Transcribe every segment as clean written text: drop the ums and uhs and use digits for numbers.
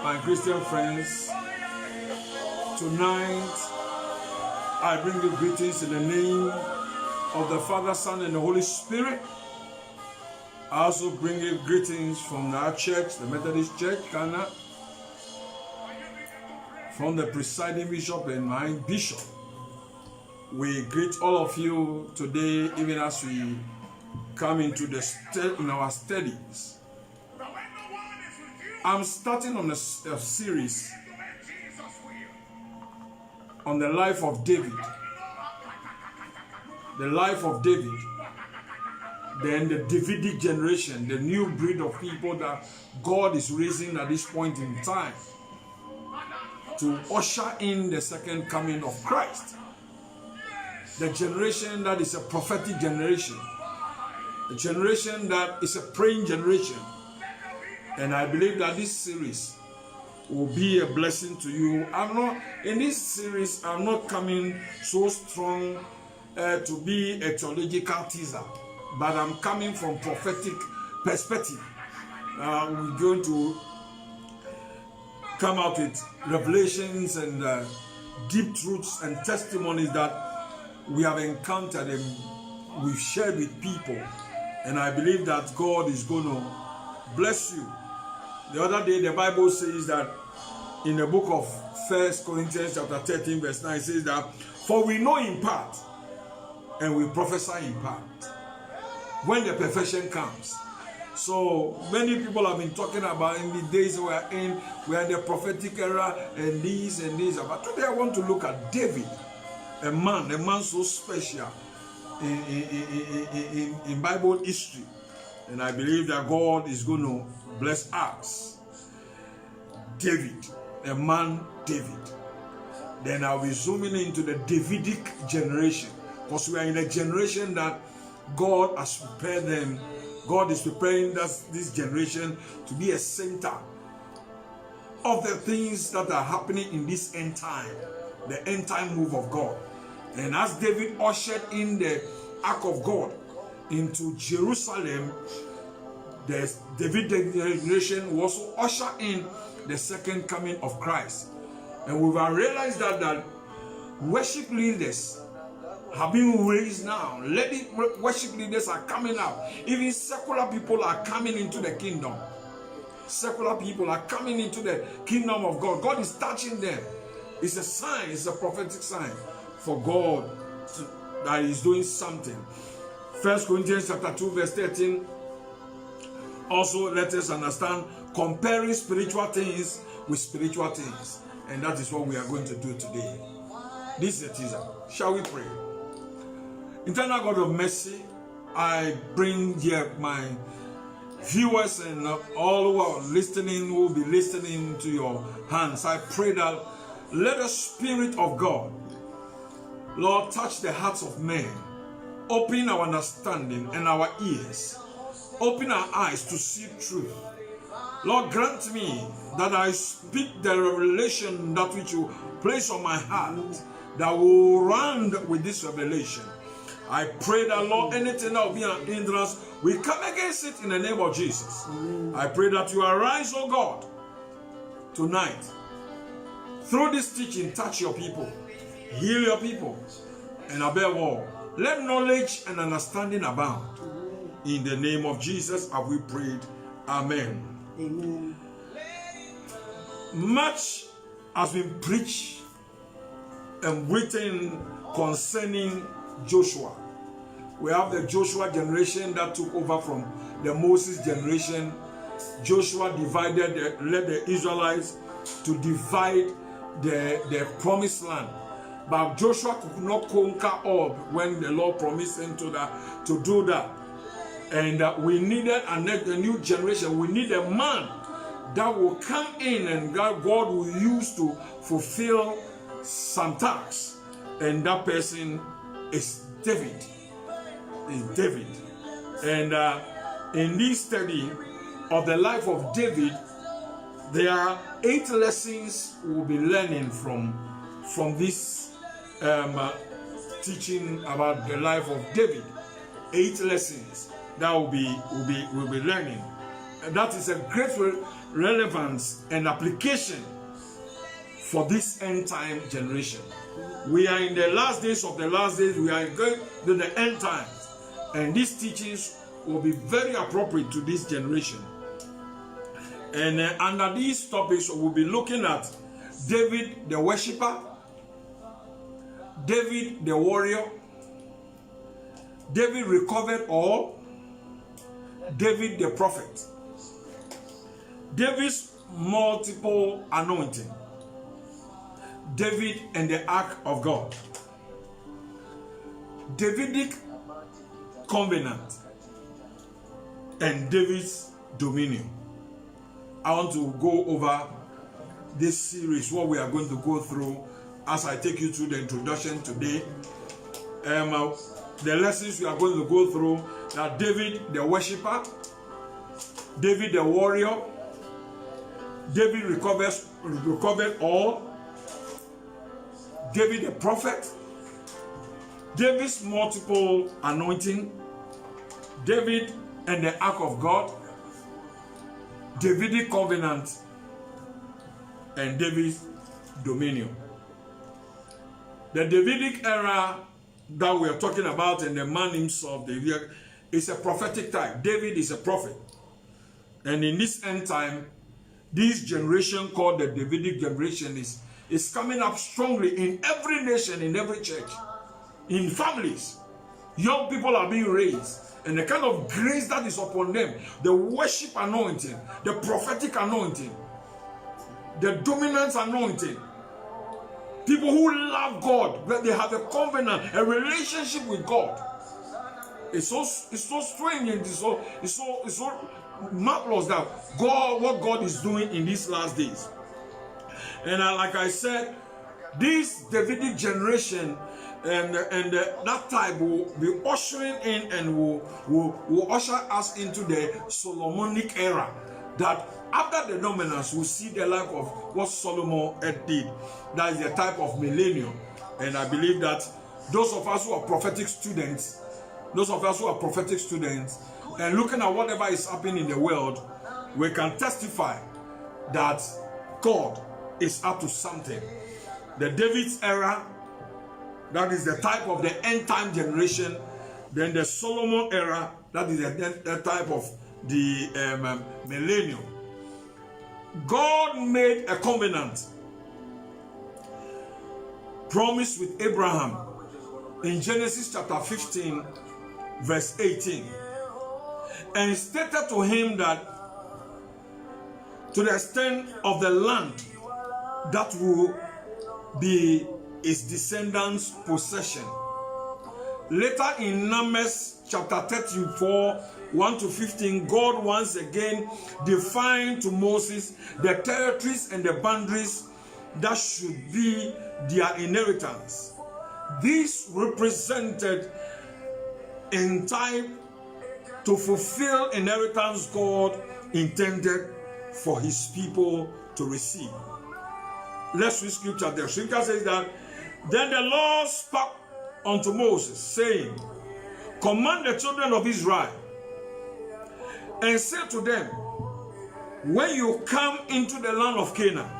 My Christian friends, tonight I bring you greetings in the name of the Father, Son, and the Holy Spirit. I also bring you greetings from our church, the Methodist Church, Ghana, from the presiding bishop and my bishop. We greet all of you today, even as we come into in our studies. I'm starting on a series on the life of David. The life of David. Then the Davidic generation, the new breed of people that God is raising at this point in time to usher in the second coming of Christ. The generation that is a prophetic generation. A generation that is a praying generation. And I believe that this series will be a blessing to you. In this series, I'm not coming so strong to be a theological teaser, but I'm coming from prophetic perspective. We're going to come out with revelations and deep truths and testimonies that we have encountered and we've shared with people. And I believe that God is going to bless you. The other day, the Bible says that in the book of 1 Corinthians chapter 13, verse 9, it says that, for we know in part, and we prophesy in part, when the perfection comes. So many people have been talking about in the days we are in the prophetic era, and these and these. But today I want to look at David, a man so special in Bible history. And I believe that God is going to bless us. David, a man David. Then I'll be zooming into the Davidic generation, because we are in a generation that God has prepared them. God is preparing this generation to be a center of the things that are happening in this end time, the end time move of God. And as David ushered in the ark of God into Jerusalem, the Davidic generation will also usher in the second coming of Christ. And we will realize that worship leaders have been raised now. Worship leaders are coming out. Even secular people are coming into the kingdom. Secular people are coming into the kingdom of God. God is touching them. It's a sign, it's a prophetic sign for God that is doing something. 1 Corinthians chapter 2 verse 13 also let us understand comparing spiritual things with spiritual things. And that is what we are going to do today. This is a teaser. Shall we pray? Eternal God of mercy, I bring here my viewers and all who are listening, who will be listening to your hands. I pray that let the Spirit of God, Lord, touch the hearts of men. Open our understanding and our ears. Open our eyes to see truth. Lord, grant me that I speak the revelation that which you place on my heart, that will run with this revelation. I pray that, Lord, anything that will be an hindrance, we come against it in the name of Jesus. I pray that you arise, oh God, tonight. Through this teaching, touch your people, heal your people, and above all, let knowledge and understanding abound. In the name of Jesus have we prayed. Amen. Amen. Much has been preached and written concerning Joshua. We have the Joshua generation that took over from the Moses generation. Joshua led the Israelites to divide the promised land. But Joshua could not conquer all when the Lord promised him to do that. And we needed a new generation. We need a man that will come in and God will use to fulfill some tasks. And that person is David. And in this study of the life of David, there are 8 lessons we'll be learning from this teaching about the life of David. 8 lessons that we'll be learning. And that is a great relevance and application for this end time generation. We are in the last days of the last days. We are going to the end times, and these teachings will be very appropriate to this generation. And under these topics, we'll be looking at David the worshipper, David the warrior, David recovered all, David the prophet, David's multiple anointing, David and the ark of God, Davidic covenant, and David's dominion. I want to go over this series, what we are going to go through as I take you through the introduction today. The lessons we are going to go through are David the worshipper, David the warrior, David recovered all, David the prophet, David's multiple anointing, David and the ark of God, Davidic covenant, and David's dominion. The Davidic era that we are talking about, and the man himself, David, is a prophetic type. David is a prophet. And in this end time, this generation called the Davidic generation is coming up strongly in every nation, in every church, in families. Young people are being raised, and the kind of grace that is upon them, the worship anointing, the prophetic anointing, the dominance anointing. People who love God, that they have a covenant, a relationship with God. It's so strange, and it's so marvelous that what God is doing in these last days. And like I said, this Davidic generation and that type will be ushering in and will usher us into the Solomonic era. That after the dominance, we'll see the life of what Solomon did. That is the type of millennium. And I believe that those of us who are prophetic students, and looking at whatever is happening in the world, we can testify that God is up to something. The David's era, that is the type of the end time generation. Then the Solomon era, that is the type of the millennium. God made a covenant, promise with Abraham in Genesis chapter 15, verse 18, and stated to him that to the extent of the land that will be his descendants' possession. Later in Numbers chapter 34, 1 to 15, God once again defined to Moses the territories and the boundaries that should be their inheritance. This represented in time to fulfill inheritance God intended for his people to receive. Let's read scripture. The scripture says that, then the Lord spoke unto Moses, saying, command the children of Israel, and say to them, when you come into the land of Canaan,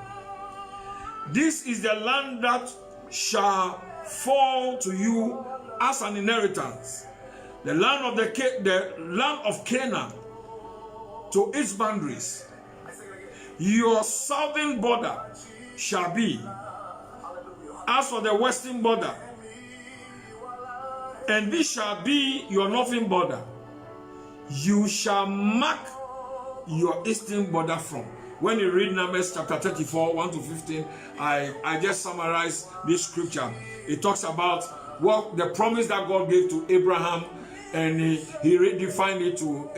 this is the land that shall fall to you as an inheritance. The land of Canaan to its boundaries. Your southern border shall be as for the western border, and this shall be your northern border. You shall mark your eastern border from. When you read Numbers chapter 34, 1 to 15, I just summarize this scripture. It talks about what the promise that God gave to Abraham and he redefined it to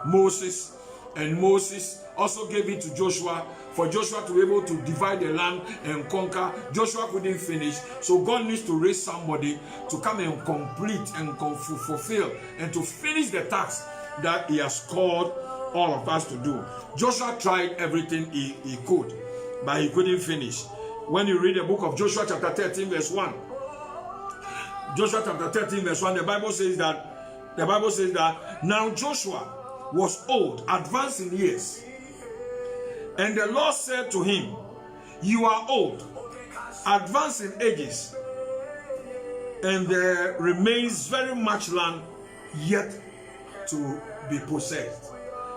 Moses, and Moses also gave it to Joshua for Joshua to be able to divide the land and conquer. Joshua couldn't finish, so God needs to raise somebody to come and complete and fulfill and to finish the task that he has called all of us to do. Joshua tried everything he could, but he couldn't finish. When you read the book of Joshua chapter 13 verse 1, Joshua chapter 13 verse 1, the Bible says that now Joshua was old, advanced in years, and the Lord said to him, you are old, advanced in ages, and there remains very much land yet to be possessed.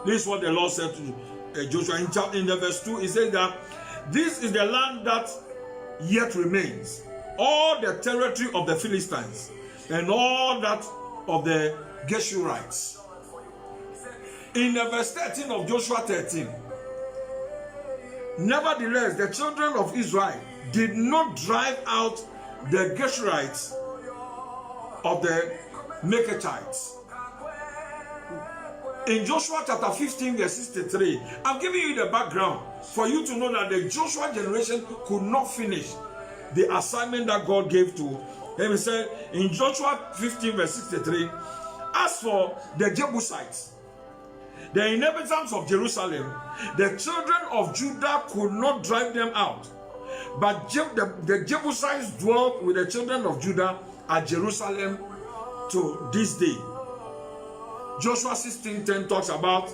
This is what the Lord said to Joshua in the verse 2. He says that this is the land that yet remains, all the territory of the Philistines and all that of the Geshurites. In the verse 13 of Joshua 13, nevertheless, the children of Israel did not drive out the Geshurites of the Makachites. In Joshua chapter 15 verse 63, I'm giving you the background for you to know that the Joshua generation could not finish the assignment that God gave to him. He said in Joshua 15 verse 63, as for the Jebusites, the inhabitants of Jerusalem, the children of Judah could not drive them out, but the Jebusites dwelt with the children of Judah at Jerusalem to this day. Joshua 16:10 talks about,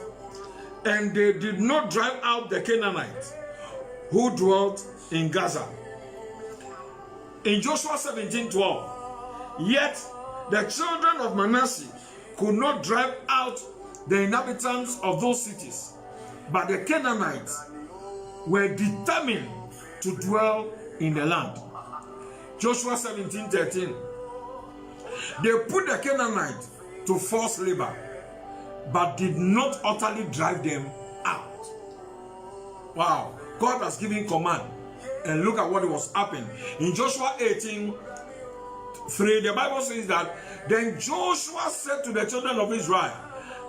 and they did not drive out the Canaanites who dwelt in Gaza. In Joshua 17:12, yet the children of Manasseh could not drive out the inhabitants of those cities, but the Canaanites were determined to dwell in the land. Joshua 17:13, they put the Canaanites to forced labor, but did not utterly drive them out. Wow, God has given command, and look at what was happening. In Joshua 18:3, the Bible says that, then Joshua said to the children of Israel,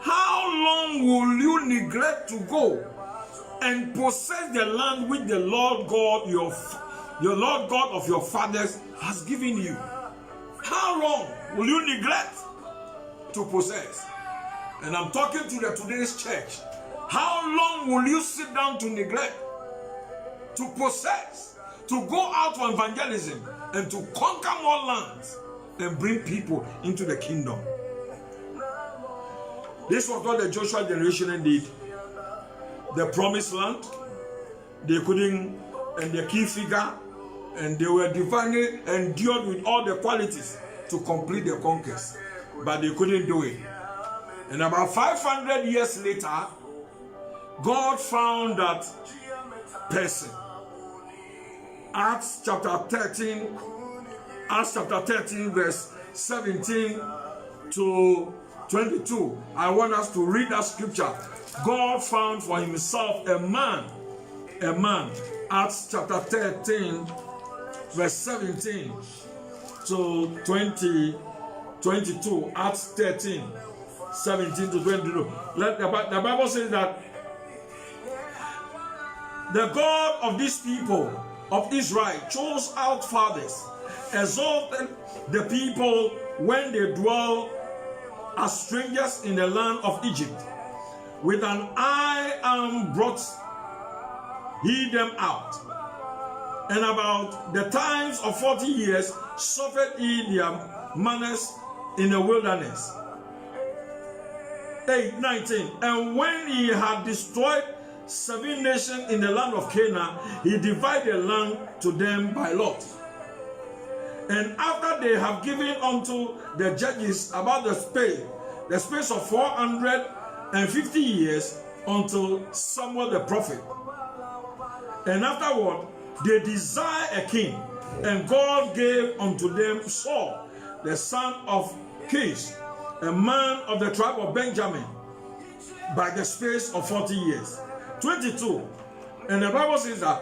how long will you neglect to go and possess the land which the Lord God, your Lord God of your fathers has given you? How long will you neglect to possess? And I'm talking to today's church. How long will you sit down to neglect, to possess, to go out for evangelism and to conquer more lands and bring people into the kingdom? This was what the Joshua generation did. The promised land, they couldn't, and the key figure, and they were divinely endured with all the qualities to complete the conquest, but they couldn't do it. And about 500 years later, God found that person. Acts chapter 13 verse 17 to 22. I want us to read that scripture. God found for himself a man. Acts chapter 13 verse 17 to 22. Acts 13 17 to 22. The Bible says that the God of these people of Israel chose out fathers, exalted the people when they dwell as strangers in the land of Egypt. With an arm brought he them out, and about the times of 40 years suffered he their manners in the wilderness. 8:19. And when he had destroyed 7 nations in the land of Canaan, he divided the land to them by lot. And after they have given unto the judges about the space of 450 years until Samuel the prophet. And afterward they desired a king, and God gave unto them Saul, the son of Kish, a man of the tribe of Benjamin, by the space of 40 years. 22. And the Bible says that,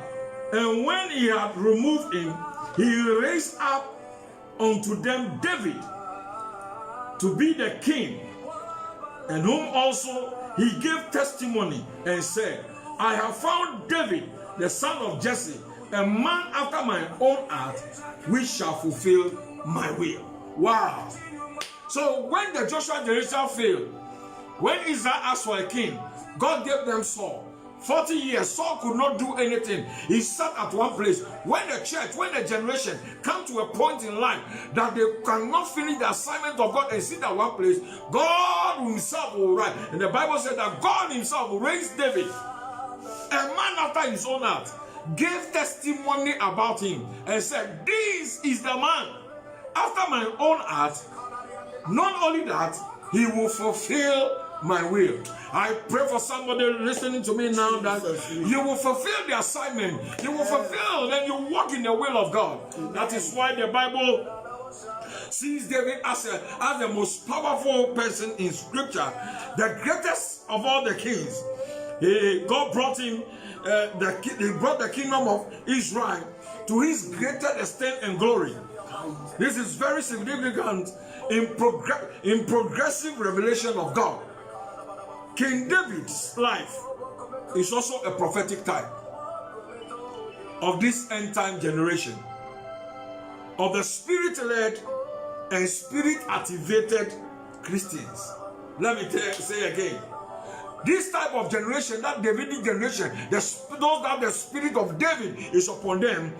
and when he had removed him, he raised up unto them David, to be the king, and whom also he gave testimony and said, I have found David, the son of Jesse, a man after my own heart, which shall fulfill my will. Wow. So when the Joshua generation failed, when Israel asked for a king, God gave them Saul. 40 years, Saul could not do anything. He sat at one place. When the church, when the generation come to a point in life that they cannot finish the assignment of God and sit at one place, God himself will rise. And the Bible said that God himself will raise David, a man after his own heart, gave testimony about him and said, this is the man after my own heart. Not only that, he will fulfill my will. I pray for somebody listening to me now that you will fulfill the assignment. You will fulfill and you walk in the will of God. That is why the Bible sees David as the most powerful person in scripture, the greatest of all the kings. God brought him, he brought the kingdom of Israel to his greater extent and glory. This is very significant in progressive revelation of God. King David's life is also a prophetic type of this end time generation, of the spirit-led and spirit-activated Christians. Let me say again, this type of generation, that Davidic generation, those that the spirit of David is upon them,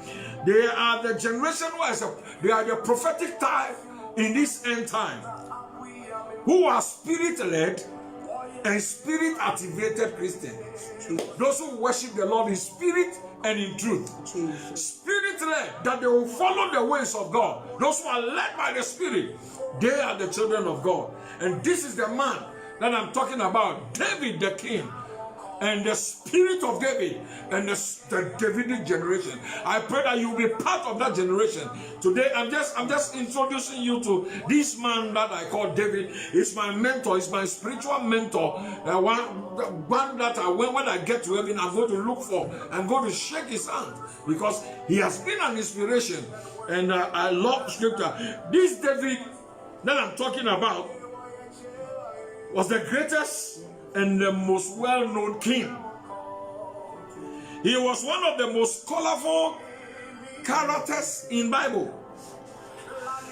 they are the generation they are the prophetic type in this end time, who are spirit-led and spirit-activated Christians. Those who worship the Lord in spirit and in truth. Spirit-led, that they will follow the ways of God. Those who are led by the Spirit, they are the children of God. And this is the man that I'm talking about, David the king, and the spirit of David, and the Davidic generation. I pray that you will be part of that generation. Today, I'm just introducing you to this man that I call David. He's my mentor. He's my spiritual mentor. One that when I get to heaven, I'm going to look for. I'm going to shake his hand because he has been an inspiration. And I love scripture. This David that I'm talking about was the greatest and the most well-known king. He was one of the most colorful characters in Bible.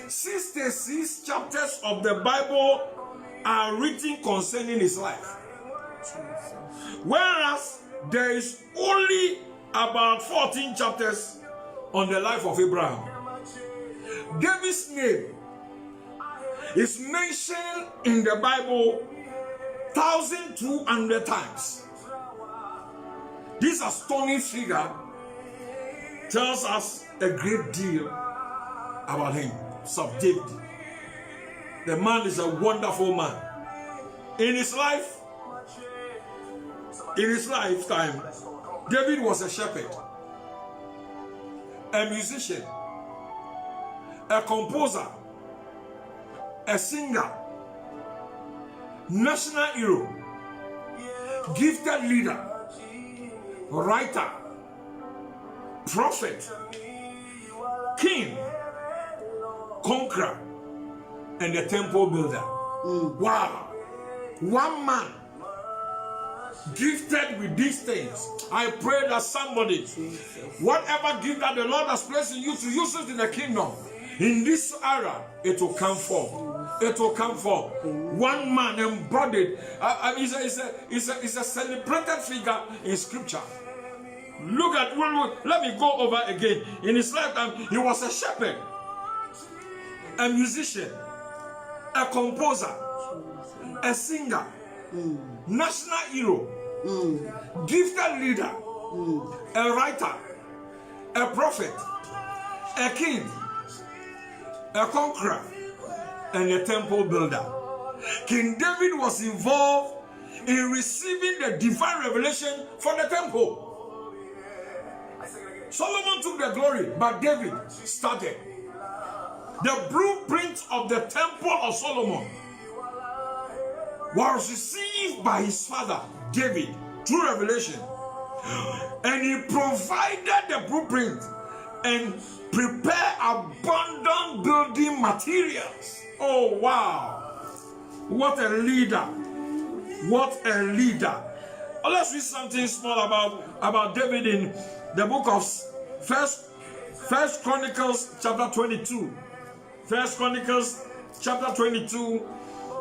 66 chapters of the Bible are written concerning his life, whereas there is only about 14 chapters on the life of Abraham. David's name is mentioned in the Bible 1,200 times. This astonishing figure tells us a great deal about him. Son of David. The man is a wonderful man. In his lifetime, David was a shepherd, a musician, a composer, a singer, national hero, gifted leader, writer, prophet, king, conqueror, and a temple builder. Wow. One man gifted with these things. I pray that somebody, whatever gift that the Lord has placed in you to use it in the kingdom, in this era, it will come forth. It will come forth. One man embodied. It's a celebrated figure in scripture. Look at, let me go over again. In his lifetime, he was a shepherd, a musician, a composer, a singer, national hero, gifted leader, a writer, a prophet, a king, a conqueror, and a temple builder. King David was involved in receiving the divine revelation for the temple. Solomon took the glory, but David started. The blueprint of the temple of Solomon was received by his father, David, through revelation. And he provided the blueprint and prepared abundant building materials. Oh, wow. What a leader. What a leader. Let's read something small about David in the book of First Chronicles chapter 22. First Chronicles chapter 22,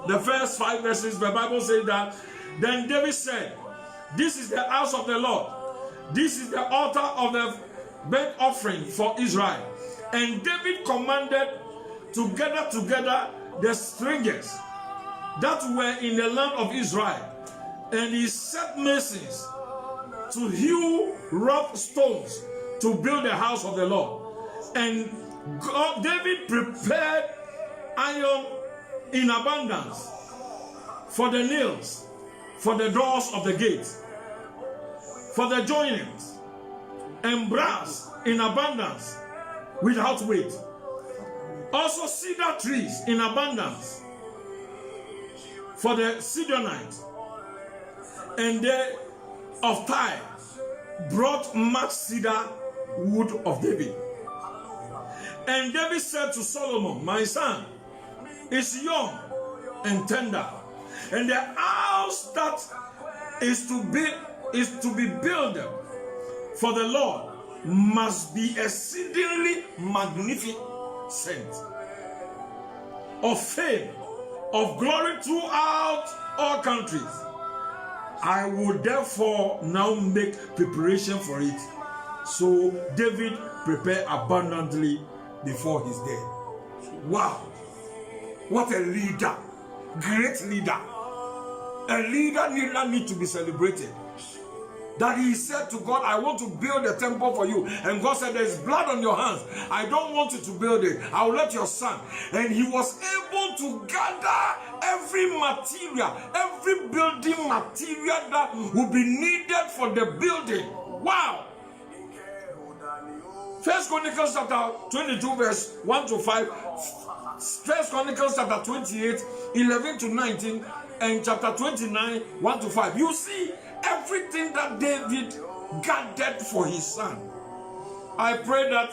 the first 5 verses, the Bible says that, then David said, this is the house of the Lord. This is the altar of the burnt offering for Israel. And David commanded to gather together the strangers that were in the land of Israel. And he set masons to hew rough stones to build the house of the Lord. And David prepared iron in abundance for the nails, for the doors of the gates, for the joinings, and brass in abundance without weight. Also cedar trees in abundance for the Sidonites. And they of Tyre brought much cedar wood of David. And David said to Solomon, my son is young and tender, and the house that is to be built for the Lord must be exceedingly magnificent, of fame, of glory throughout all countries. I will therefore now make preparation for it. So David prepared abundantly before his death. Wow. What a leader. Great leader. A leader need to be celebrated. That he said to God, I want to build a temple for you. And God said, there's blood on your hands. I don't want you to build it. I will let your son. And he was able to gather every material, every building material that would be needed for the building. Wow. First Chronicles chapter 22 verse 1 to 5. First Chronicles chapter 28, 11 to 19. And chapter 29, 1 to 5. You see everything that David gathered for his son. I pray that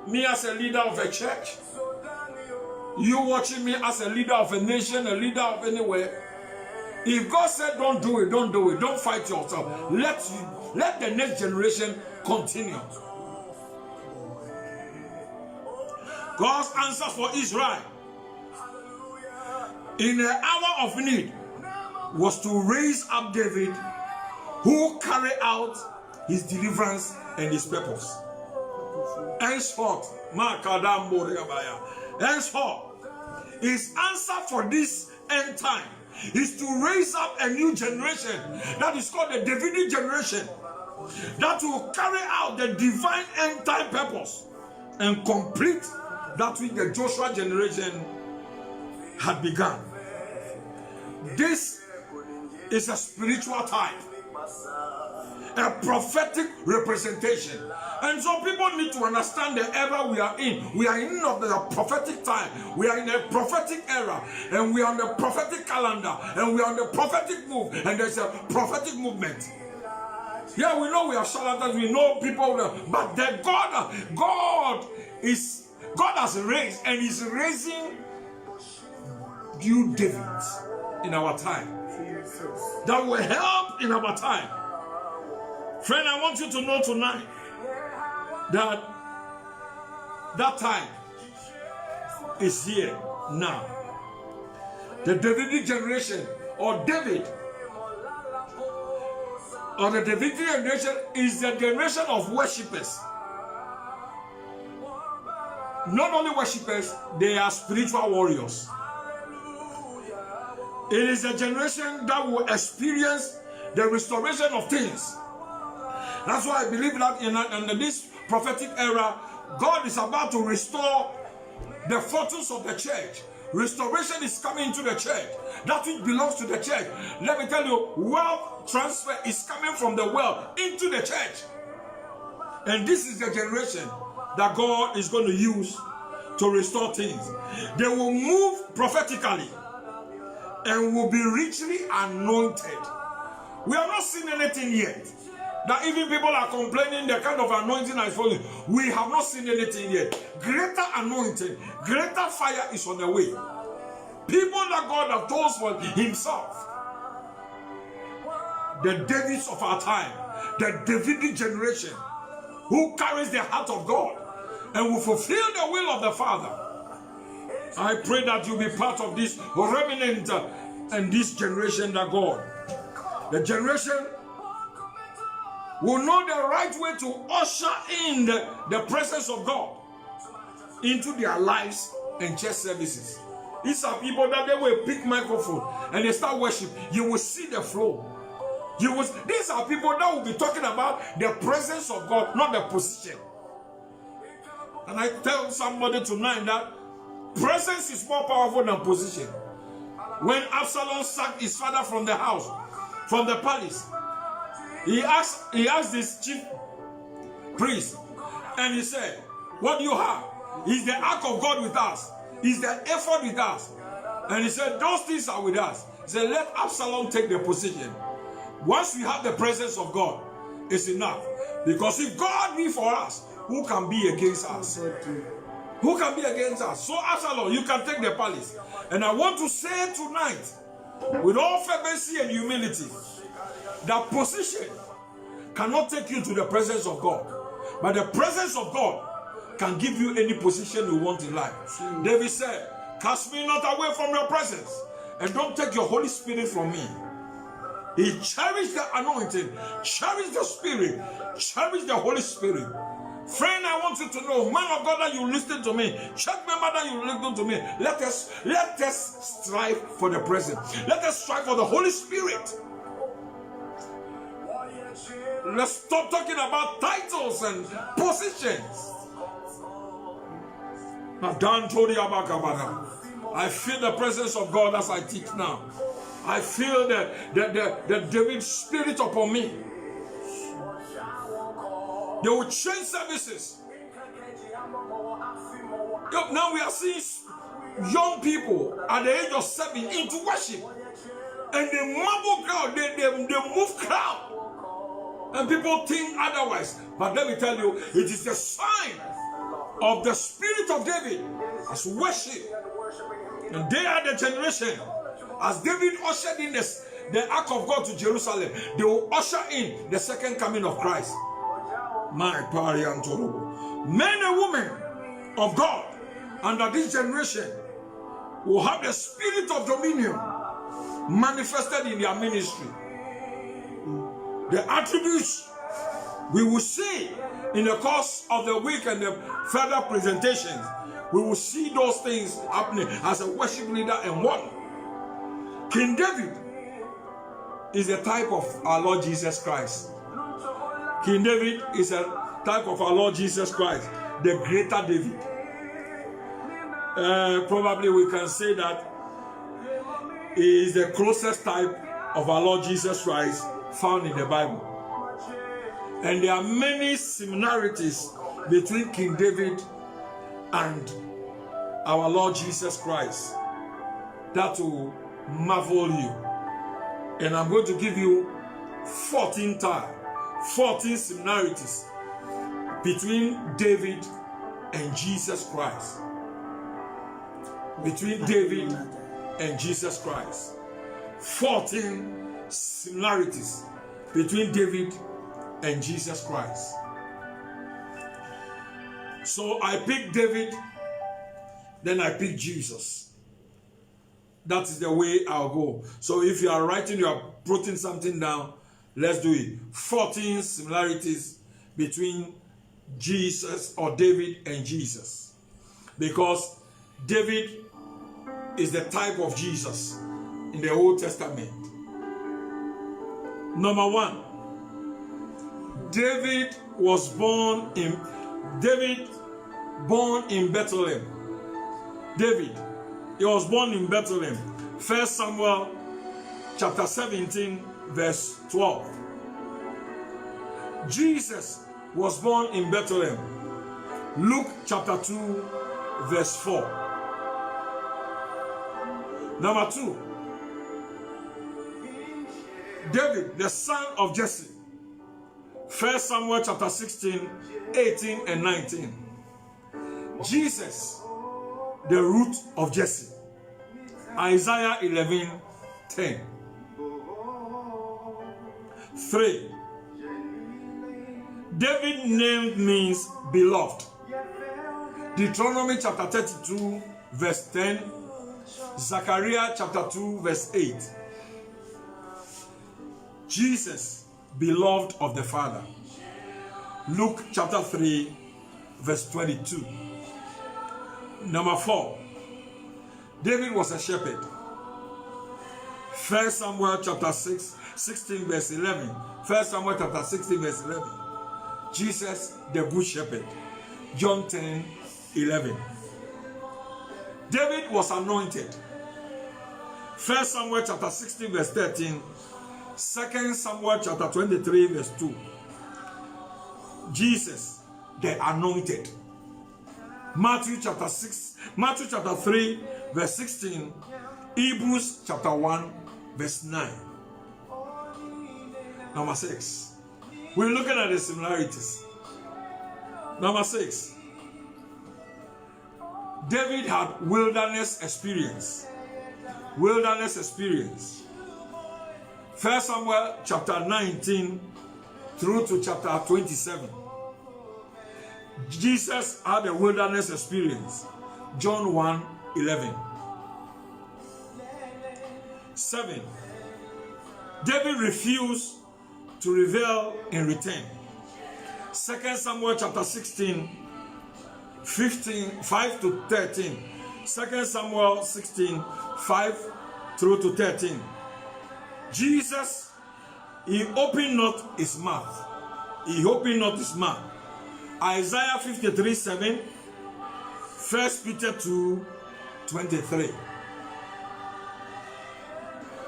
me as a leader of a church, you watching me as a leader of a nation, a leader of anywhere, if God said don't do it, don't do it. Don't fight yourself. Let the next generation continue. God's answer for Israel in the hour of need was to raise up David, who carried out his deliverance and his purpose. Henceforth, his answer for this end time is to raise up a new generation that is called the Davidic generation, that will carry out the divine end time purpose and complete that which the Joshua generation had begun. This is a spiritual type, a prophetic representation. And so people need to understand the era we are in. We are in the prophetic time. We are in a prophetic era. And we are on the prophetic calendar. And we are on the prophetic move. And there's a prophetic movement. Yeah, we know we are charlatans. We know people. But the God has raised, and is raising new Davids in our time that will help in our time. Friend, I want you to know tonight that that time is here now. The Davidic generation, or David, or the Davidic generation is the generation of worshippers. Not only worshippers, they are spiritual warriors. It is a generation that will experience the restoration of things. That's why I believe that in this prophetic era, God is about to restore the fortunes of the church. Restoration is coming into the church. That which belongs to the church. Let me tell you, wealth transfer is coming from the world into the church. And this is the generation that God is going to use to restore things. They will move prophetically and will be richly anointed. We have not seen anything yet. That even people are complaining the kind of anointing is falling. We have not seen anything yet. Greater anointing, greater fire is on the way. people that God has chosen for himself. The Davids of our time, the Davidic generation, who carries the heart of God and will fulfill the will of the Father. I pray that you be part of this remnant and this generation that God, the generation will know the right way to usher in the presence of God into their lives and church services. These are people that they will pick microphone and they start worship. You will see the flow. These are people that will be talking about the presence of God, not the position. And I tell somebody tonight that presence is more powerful than position. When Absalom sacked his father from the house, from the palace, he asked this chief priest, and he said, what do you have? Is the ark of God with us? Is the ephod with us? And he said, those things are with us. He said, let Absalom take the position. Once we have the presence of God, it's enough. Because if God be for us, who can be against us? Who can be against us? So Absalom, you can take the palace. And I want to say tonight, with all fervency and humility, that position cannot take you to the presence of God. But the presence of God can give you any position you want in life. David said, cast me not away from your presence, and don't take your Holy Spirit from me. He cherished the anointing, cherished the Spirit, cherished the Holy Spirit. Friend, I want you to know, man of God, that you listen to me, church member that you listen to me, let us strive for the present. Let us strive for the Holy Spirit. Let's stop talking about titles and positions. I feel the presence of God as I teach now. I feel the David spirit upon me. They will change services. Now we are seeing young people at the age of 7 into worship. And they marble crowd, they move crowd. And people think otherwise. But let me tell you, it is the sign of the spirit of David as worship. And they are the generation. As David ushered in the ark of God to Jerusalem, they will usher in the second coming of Christ. My parent, men and women of God under this generation will have the spirit of dominion manifested in their ministry. The attributes we will see in the course of the week and the further presentations, we will see those things happening as a worship leader and one. King David is a type of our Lord Jesus Christ. King David is a type of our Lord Jesus Christ, the greater David. Probably we can say that he is the closest type of our Lord Jesus Christ found in the Bible. And there are many similarities between King David and our Lord Jesus Christ that will marvel you. And I'm going to give you 14 similarities between David and Jesus Christ. Between David and Jesus Christ. 14 similarities between David and Jesus Christ. So I pick David, then I pick Jesus. That is the way I'll go. So if you are writing, you are putting something down, let's do it. 14 similarities between Jesus or David and Jesus. Because David is the type of Jesus in the Old Testament. Number 1, David was born in Bethlehem. David, he was born in Bethlehem. 1 Samuel chapter 17 verse 12. Jesus was born in Bethlehem. Luke chapter 2 verse 4. Number 2, David, the son of Jesse. 1 Samuel chapter 16, 18 and 19. Jesus, the root of Jesse. Isaiah 11:10. 3. David named means beloved. Deuteronomy chapter 32 verse 10. Zechariah chapter 2 verse 8. Jesus, beloved of the Father. Luke chapter 3 verse 22. Number 4. David was a shepherd. 1 Samuel chapter 16 verse 11. 1 Samuel chapter 16 verse 11. Jesus, the good shepherd. John 10:11. David was anointed. 1 Samuel chapter 16 verse 13. 2 Samuel chapter 23 verse 2. Jesus, the anointed. Matthew chapter 3 verse 16. Hebrews chapter 1 verse 9. Number 6. We're looking at the similarities. Number 6. David had wilderness experience. Wilderness experience. 1 Samuel chapter 19 through to chapter 27. Jesus had a wilderness experience. John 1:11. 7. David refused to reveal in return. 2 Samuel chapter 16, 5 to 13. 2 Samuel 16, 5 through to 13. Jesus, he opened not his mouth. He opened not his mouth. Isaiah 53:7. 1 Peter 2:23.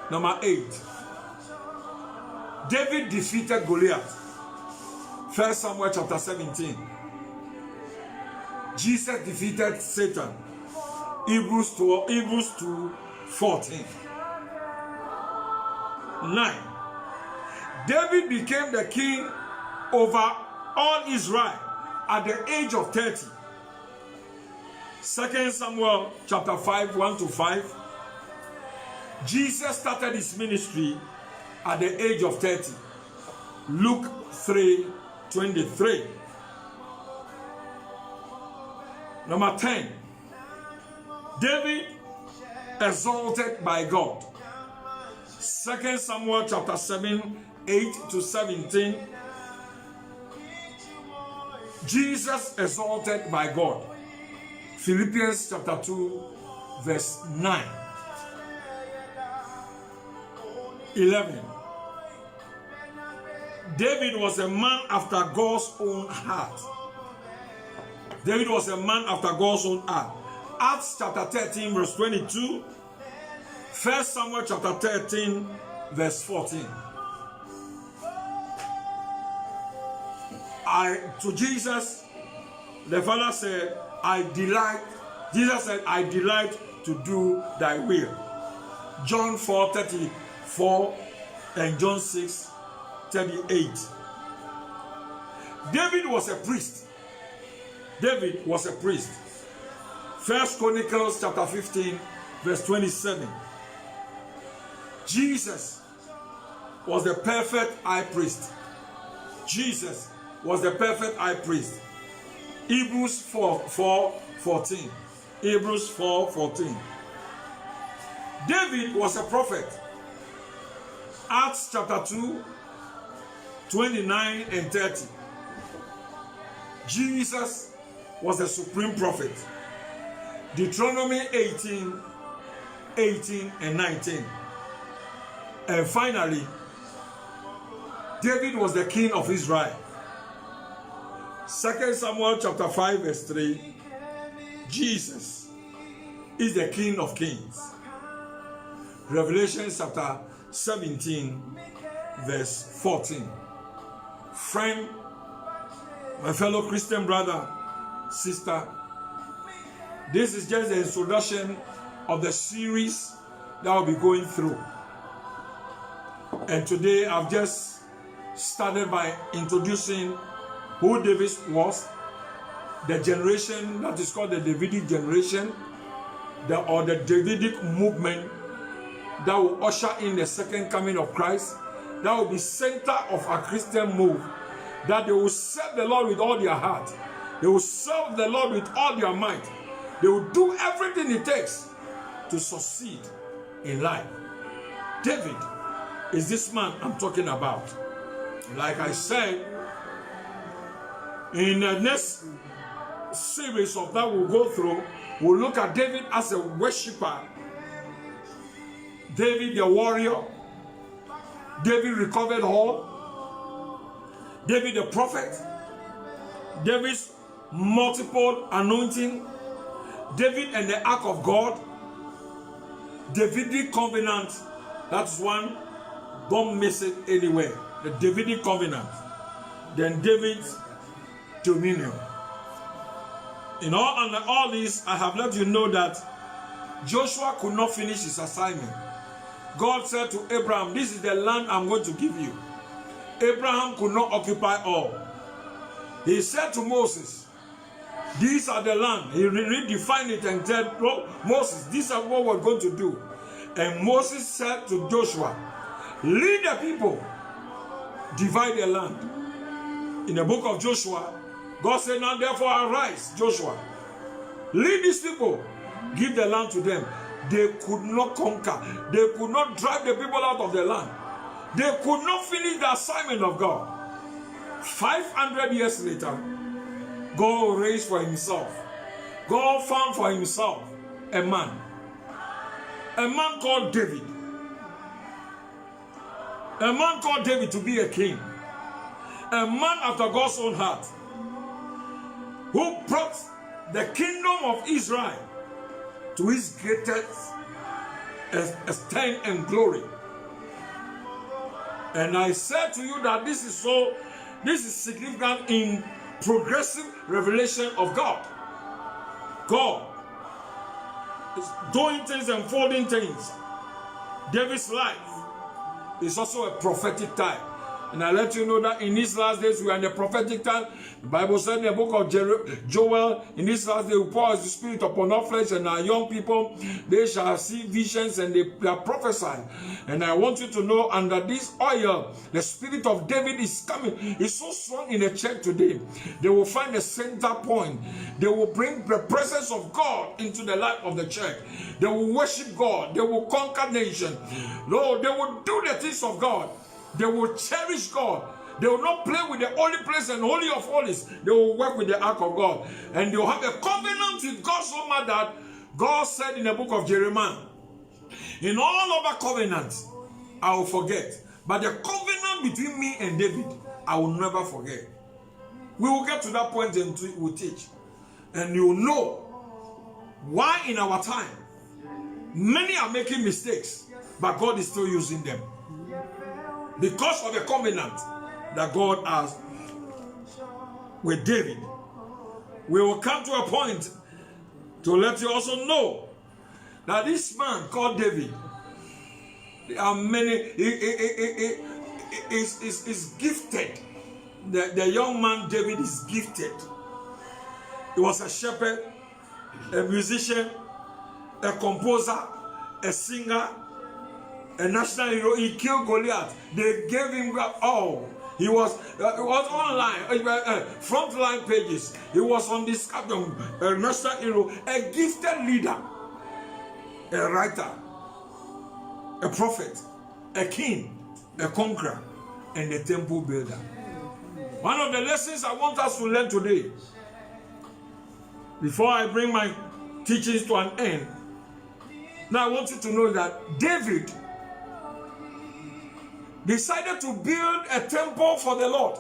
Number 8. David defeated Goliath. 1 Samuel chapter 17. Jesus defeated Satan. Hebrews 2:14. 9. David became the king over all Israel at the age of 30. 2 Samuel chapter 5, 1 to 5. Jesus started his ministry at the age of 30. Luke 3:23. Number 10. David exalted by God. 2 Samuel chapter 7, 8 to 17. Jesus exalted by God. Philippians chapter 2 verse 9. 11. David was a man after God's own heart. David was a man after God's own heart. Acts chapter 13 verse 22. 1 Samuel chapter 13 verse 14. To Jesus, the Father said, Jesus said, I delight to do thy will. John 4:34 and John 6:38. David was a priest. David was a priest. 1 Chronicles chapter 15 verse 27. Jesus was the perfect high priest. Jesus was the perfect high priest. Hebrews 4:14. Hebrews 4:14. David was a prophet. Acts chapter 2, 29 and 30. Jesus was the supreme prophet. Deuteronomy 18 and 19. And finally, David was the king of Israel. 2 Samuel chapter 5 verse 3. Jesus is the King of Kings. Revelation chapter 17 verse 14. Friend, my fellow Christian brother, sister, this is just the introduction of the series that I'll be going through. And today I've just started by introducing who David was, the generation that is called the Davidic generation, the Davidic movement that will usher in the second coming of Christ, that will be center of a Christian move, that they will serve the Lord with all their heart. They will serve the Lord with all their might. They will do everything it takes to succeed in life. David is this man I'm talking about. Like I said, in the next series of that we'll go through, we'll look at David as a worshiper, David the warrior, David recovered all, David the prophet, David's multiple anointing, David and the ark of God, Davidic covenant. That's one, don't miss it anywhere. The Davidic covenant. Then David's dominion. In all this, I have let you know that Joshua could not finish his assignment. God said to Abraham, this is the land I'm going to give you. Abraham could not occupy all. He said to Moses, these are the land. He redefined it and said, Moses, these are what we're going to do. And Moses said to Joshua, lead the people, divide the land. In the book of Joshua, God said, now therefore arise, Joshua, lead these people, give the land to them. They could not conquer. They could not drive the people out of the land. They could not finish the assignment of God. 500 years later, God raised for himself. God found for himself a man called David. A man called David to be a king. A man after God's own heart, who brought the kingdom of Israel to his greatest extent and glory. And I said to you that this is significant in progressive revelation of God. God is doing things and folding things. David's life is also a prophetic type. And I let you know that in these last days we are in the prophetic time. The Bible said in the book of Joel, in this last day, will pour out the Spirit upon all flesh, and our young people, they shall see visions and they are prophesying. And I want you to know, under this oil, the Spirit of David is coming. It's so strong in the church today. They will find a center point. They will bring the presence of God into the life of the church. They will worship God. They will conquer nations. Lord, they will do the things of God. They will cherish God. They will not play with the holy place and holy of holies. They will work with the ark of God. And they will have a covenant with God so much that God said in the book of Jeremiah, in all other covenants, I will forget. But the covenant between me and David, I will never forget. We will get to that point and we'll teach. And you will know why in our time, many are making mistakes, but God is still using them. Because of the covenant that God has with David. We will come to a point to let you also know that this man called David, there are many, is gifted. The young man David is gifted. He was a shepherd, a musician, a composer, a singer, a national hero. He killed Goliath. They gave him all. He was online, front line pages. He was on this a national hero, a gifted leader, a writer, a prophet, a king, a conqueror, and a temple builder. One of the lessons I want us to learn today, before I bring my teachings to an end, now I want you to know that David decided to build a temple for the Lord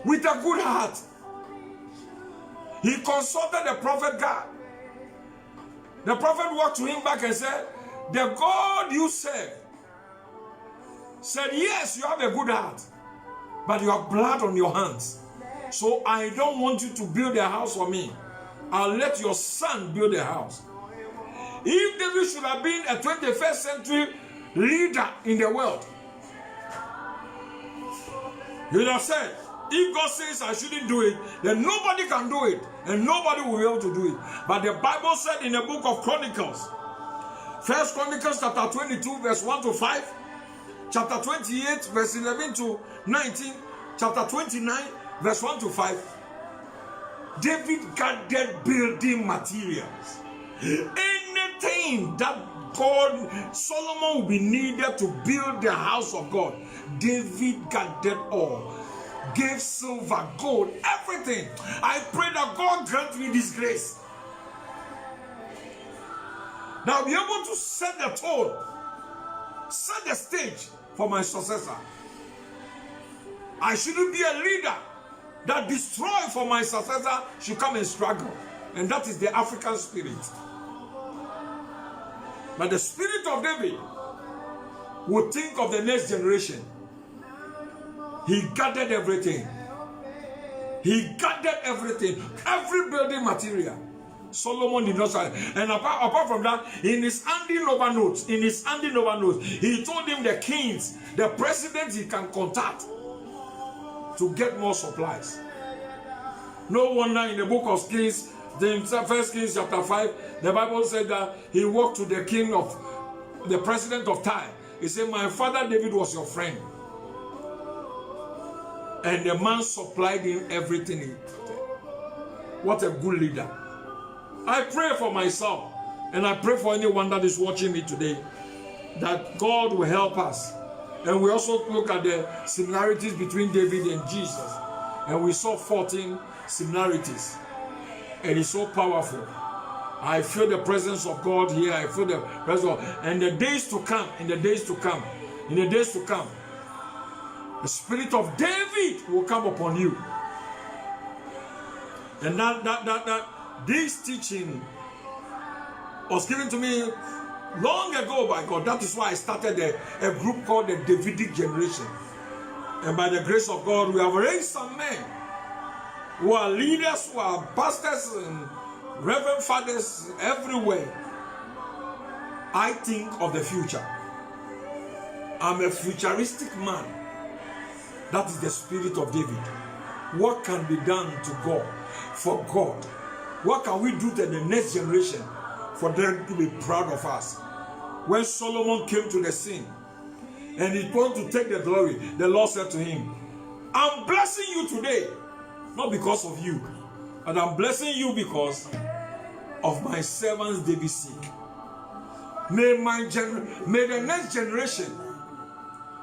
with a good heart. He consulted the prophet God. The prophet walked to him back and said, the God you serve said, yes, you have a good heart, but you have blood on your hands. So I don't want you to build a house for me. I'll let your son build a house. If David should have been a 21st century leader in the world, he would have said, If God says I shouldn't do it, then nobody can do it, and nobody will be able to do it. But the Bible said in the book of Chronicles, First Chronicles chapter 22, verse 1 to 5, chapter 28, verse 11 to 19, chapter 29, verse 1 to 5, David gathered building materials. Anything that Solomon will be needed to build the house of God, David gathered all. Gave silver, gold, everything. I pray that God grant me this grace. Now I'll be able to set the tone, set the stage for my successor. I shouldn't be a leader that destroy for my successor should come and struggle. And that is the African spirit. But the spirit of David would think of the next generation. He gathered everything. He gathered everything. Every building material. Solomon did not sign. And apart from that, in his handing over notes, he told him the kings, the presidents he can contact to get more supplies. No wonder in the book of Kings, the First Kings chapter 5, the Bible said that he walked to the king of, the president of Tyre. He said, my father David was your friend. And the man supplied him everything he wanted. What a good leader. I pray for myself, and I pray for anyone that is watching me today, that God will help us. And we also look at the similarities between David and Jesus. And we saw 14 similarities. And it's so powerful. I feel the presence of God here. I feel the presence of God. And the days to come, the spirit of David will come upon you. And this teaching was given to me long ago by God. That is why I started a group called the Davidic Generation. And by the grace of God, we have raised some men who are leaders, who are pastors and reverend fathers everywhere. I think of the future. I'm a futuristic man. That is the spirit of David. What can be done to God, for God? What can we do to the next generation for them to be proud of us? When Solomon came to the scene and he wanted to take the glory, the Lord said to him, I'm blessing you today, not because of you, but I'm blessing you because of my servants David's sake. May the next generation,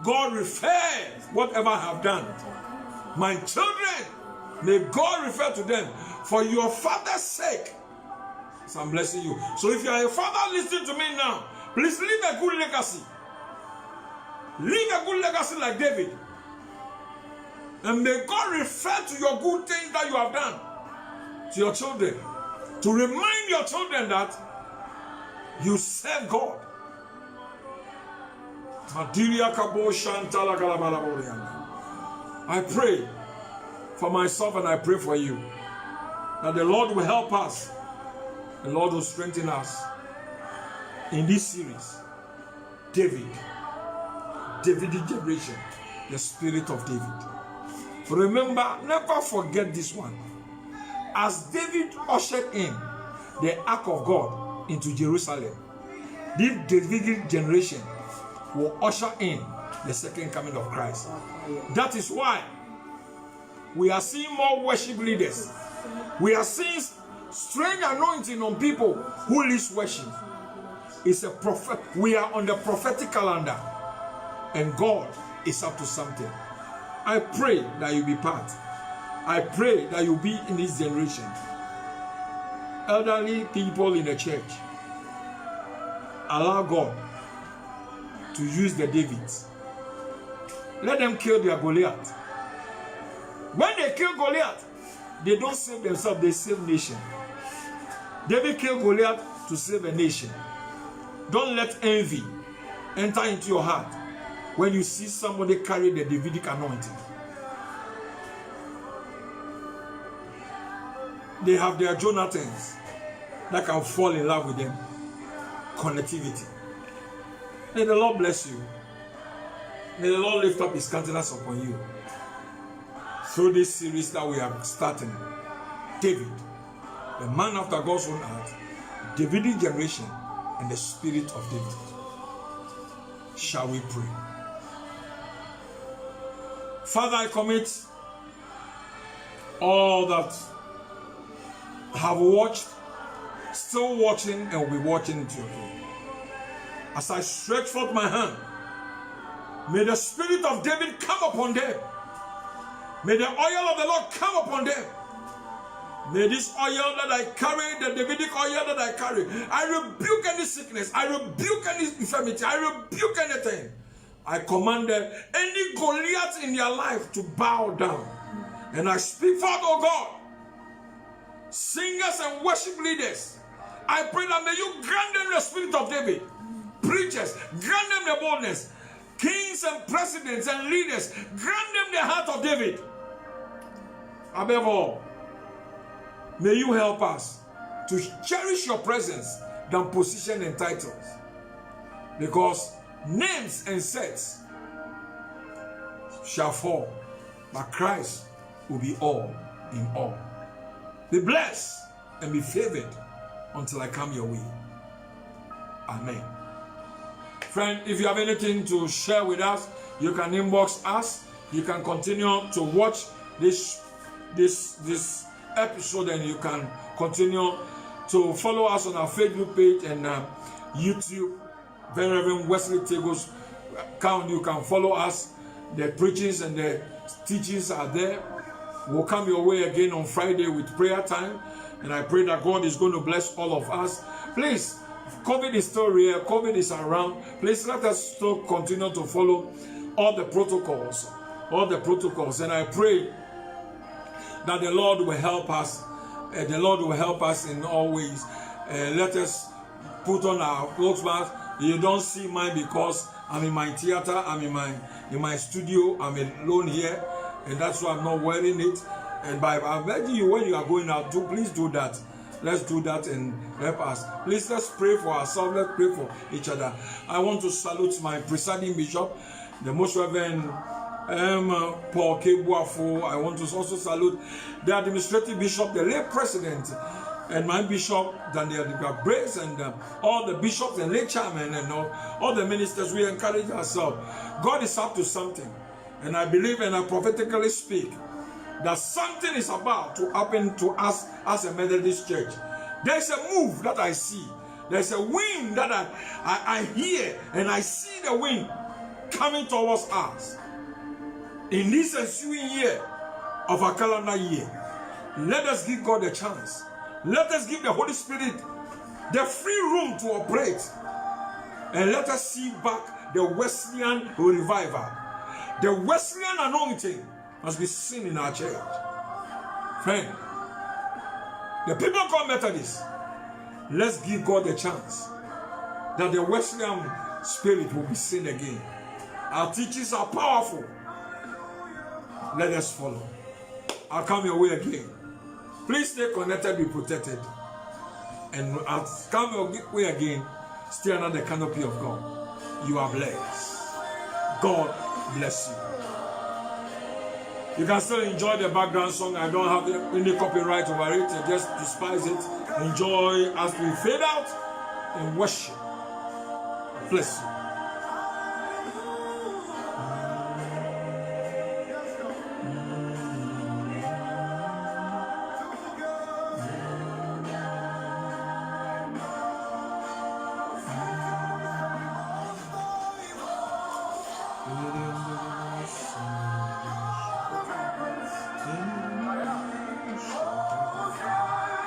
God refer whatever I have done. My children, may God refer to them for your father's sake. So I'm blessing you. So if you are a father listening to me now, please leave a good legacy. Leave a good legacy like David. And may God refer to your good things that you have done to your children. To remind your children that you serve God. I pray for myself and I pray for you that the Lord will help us. The Lord will strengthen us in this series. Davidic generation, the spirit of David. Remember, never forget this one. As David ushered in the ark of God into Jerusalem, this Davidic generation will usher in the second coming of Christ. That is why we are seeing more worship leaders. We are seeing strange anointing on people who lead worship. It's a prophet. We are on the prophetic calendar, and God is up to something. I pray that you be part. I pray that you be in this generation. Elderly people in the church, allow God to use the Davids. Let them kill their Goliath. When they kill Goliath, they don't save themselves, they save nation. David killed Goliath to save a nation. Don't let envy enter into your heart when you see somebody carry the Davidic anointing. They have their Jonathans that can fall in love with them. Connectivity. May the Lord bless you. May the Lord lift up his countenance upon you. through this series that we are starting. David, the man after God's own heart, Davidic generation, and the spirit of David. Shall we pray? Father, I commit all that have watched, still watching, and will be watching to your throne. As I stretch forth my hand, may the spirit of David come upon them. May the oil of the Lord come upon them. May this oil that I carry, the Davidic oil that I carry, I rebuke any sickness, I rebuke any infirmity, I rebuke anything. I command any Goliath in their life to bow down. And I speak forth, oh God, singers and worship leaders, I pray that may you grant them the spirit of David. Preachers, grant them the boldness. Kings and presidents and leaders, grant them the heart of David. Above all, may you help us to cherish your presence than position and titles. Because names and sets shall fall, but Christ will be all in all. Be blessed and be favored until I come your way. Amen. Friend, if you have anything to share with us, you can inbox us. You can continue to watch this episode, and you can continue to follow us on our Facebook page and YouTube. Very Reverend Wesley Tego's account. You can follow us. The preachings and the teachings are there. We'll come your way again on Friday with prayer time, and I pray that God is going to bless all of us. Please, COVID is still real. COVID is around. Please let us still continue to follow all the protocols. And I pray that the Lord will help us. The Lord will help us in all ways. Let us put on our clothes mask. You don't see mine because I'm in my theater. I'm in my studio. I'm alone here, and that's why I'm not wearing it. And I'm begging you, when you are going out, please do that. Let's do that and help us. Please, let's pray for ourselves. Let's pray for each other. I want to salute my presiding bishop, the Most Reverend Paul K. Boafo. I want to also salute the administrative bishop, the lay president, and my bishop, Daniel Grace, and all the bishops and lay chairmen and all the ministers. We encourage ourselves. God is up to something. And I believe and I prophetically speak that something is about to happen to us as a Methodist church. There's a move that I see. There's a wind that I hear, and I see the wind coming towards us. In this ensuing year of our calendar year, let us give God a chance. Let us give the Holy Spirit the free room to operate. And let us see back the Wesleyan revival. The Wesleyan anointing must be seen in our church. Friend, the people called Methodists, let's give God a chance that the Wesleyan spirit will be seen again. Our teachings are powerful. Let us follow. I'll come your way again. Please stay connected, be protected. And I'll come your way again, stay under the canopy of God. You are blessed. God bless you. You can still enjoy the background song. I don't have any copyright over it. I just despise it. Enjoy as we fade out and worship. Bless you.